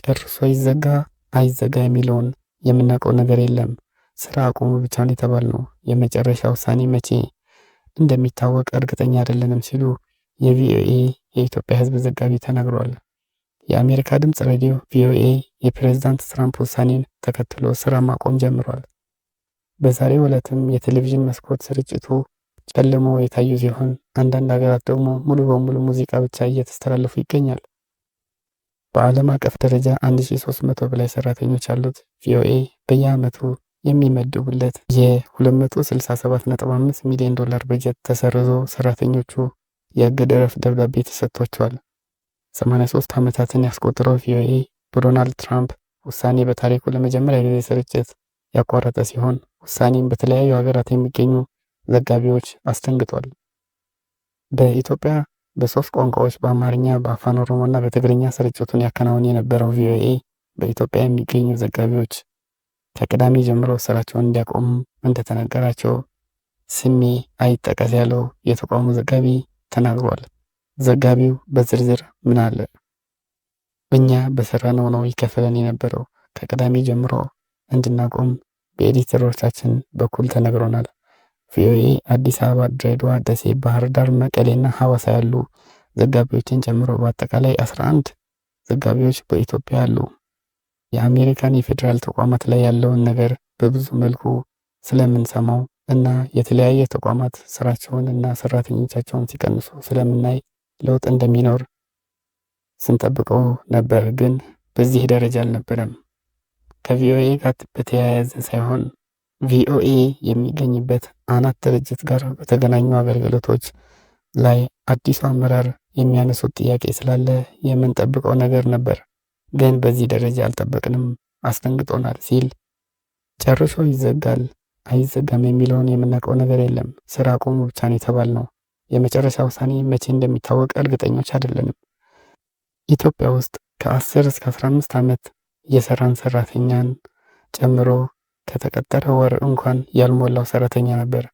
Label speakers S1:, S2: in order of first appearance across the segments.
S1: ጨርሶ ይዘጋ አይዘጋ የሚለውን የምናውቀው ነገር የለም። ስራ አቁሙ ብቻ ነው የተባልነው። የመጨረሻ ውሳኔ መቼ እንደሚታወቅ እርግጠኛ አይደለንም ሲሉ የቪኦኤ የኢትዮጵያ ሕዝብ ዘጋቢ ተናግሯል። የአሜሪካ ድምፅ ሬዲዮ ቪኦኤ የፕሬዝዳንት ትራምፕ ውሳኔን ተከትሎ ስራ ማቆም ጀምሯል። በዛሬው ዕለትም የቴሌቪዥን መስኮት ስርጭቱ ጨልሞ የታዩ ሲሆን አንዳንድ ሀገራት ደግሞ ሙሉ በሙሉ ሙዚቃ ብቻ እየተስተላለፉ ይገኛል። በዓለም አቀፍ ደረጃ 1300 በላይ ሰራተኞች ያሉት ቪኦኤ በየዓመቱ የሚመድቡለት የ$267.5 ሚሊዮን በጀት ተሰርዞ ሰራተኞቹ የእግድ ረፍት ደብዳቤ ተሰጥቷቸዋል። 83 ዓመታትን ያስቆጠረው ቪኦኤ በዶናልድ ትራምፕ ውሳኔ በታሪኩ ለመጀመሪያ ጊዜ ስርጭት ያቋረጠ ሲሆን ውሳኔም በተለያዩ ሀገራት የሚገኙ ዘጋቢዎች አስደንግጧል። በኢትዮጵያ በሶስት ቋንቋዎች በአማርኛ፣ በአፋን ኦሮሞ እና በትግርኛ ስርጭቱን ያከናውን የነበረው ቪኦኤ በኢትዮጵያ የሚገኙ ዘጋቢዎች ከቅዳሜ ጀምሮ ስራቸውን እንዲያቆሙ እንደተነገራቸው ስሜ አይጠቀስ ያለው የተቋሙ ዘጋቢ ተናግሯል። ዘጋቢው በዝርዝር ምን አለ? እኛ በሰራነው ነው ይከፈለን የነበረው። ከቅዳሜ ጀምሮ እንድናቆም በኤዲተሮቻችን በኩል ተነግሮናል። ቪኦኤ አዲስ አበባ፣ ድሬዳዋ፣ ደሴ፣ ባህር ዳር፣ መቀሌና ሐዋሳ ያሉ ዘጋቢዎችን ጨምሮ በአጠቃላይ 11 ዘጋቢዎች በኢትዮጵያ አሉ። የአሜሪካን የፌዴራል ተቋማት ላይ ያለውን ነገር በብዙ መልኩ ስለምንሰማው እና የተለያየ ተቋማት ስራቸውን እና ሰራተኞቻቸውን ሲቀንሱ ስለምናይ ለውጥ እንደሚኖር ስንጠብቀው ነበር፣ ግን በዚህ ደረጃ አልነበረም። ከቪኦኤ ጋር በተያያዘ ሳይሆን ቪኦኤ የሚገኝበት አናት ድርጅት ጋር በተገናኙ አገልግሎቶች ላይ አዲሱ አመራር የሚያነሱት ጥያቄ ስላለ የምንጠብቀው ነገር ነበር፣ ግን በዚህ ደረጃ አልጠበቅንም፣ አስደንግጦናል ሲል ጨርሶ ይዘጋል አይዘጋም የሚለውን የምናውቀው ነገር የለም። ስራ አቁሙ ብቻ ነው የተባልነው። የመጨረሻ ውሳኔ መቼ እንደሚታወቅ እርግጠኞች አይደለንም። ኢትዮጵያ ውስጥ ከ10 እስከ 15 ዓመት የሰራን ሰራተኛን ጨምሮ ከተቀጠረ ወር እንኳን ያልሞላው ሰራተኛ ነበር።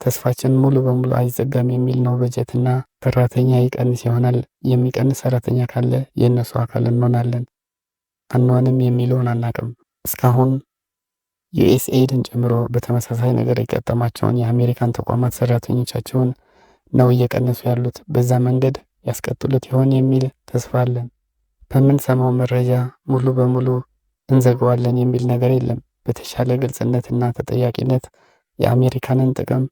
S1: ተስፋችን ሙሉ በሙሉ አይዘጋም የሚል ነው። በጀትና ሰራተኛ ይቀንስ ይሆናል። የሚቀንስ ሰራተኛ ካለ የእነሱ አካል እንሆናለን። አንሆንም የሚለውን አናቅም። እስካሁን ዩኤስኤድን ጨምሮ በተመሳሳይ ነገር የገጠማቸውን የአሜሪካን ተቋማት ሰራተኞቻቸውን ነው እየቀነሱ ያሉት። በዛ መንገድ ያስቀጥሉት ይሆን የሚል ተስፋ አለን። በምንሰማው መረጃ ሙሉ በሙሉ እንዘገዋለን የሚል ነገር የለም። በተሻለ ግልጽነትና ተጠያቂነት የአሜሪካንን ጥቅም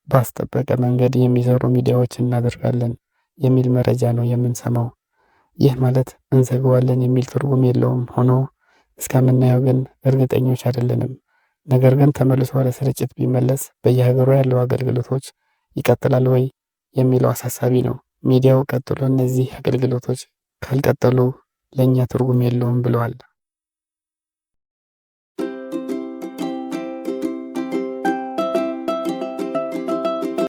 S1: ባስጠበቀ መንገድ የሚሰሩ ሚዲያዎች እናደርጋለን የሚል መረጃ ነው የምንሰማው። ይህ ማለት እንዘገዋለን የሚል ትርጉም የለውም። ሆኖ እስከምናየው ግን እርግጠኞች አይደለንም። ነገር ግን ተመልሶ ወደ ስርጭት ቢመለስ በየሀገሩ ያለው አገልግሎቶች ይቀጥላል ወይ የሚለው አሳሳቢ ነው። ሚዲያው ቀጥሎ እነዚህ አገልግሎቶች ካልቀጠሉ ለእኛ ትርጉም የለውም ብለዋል።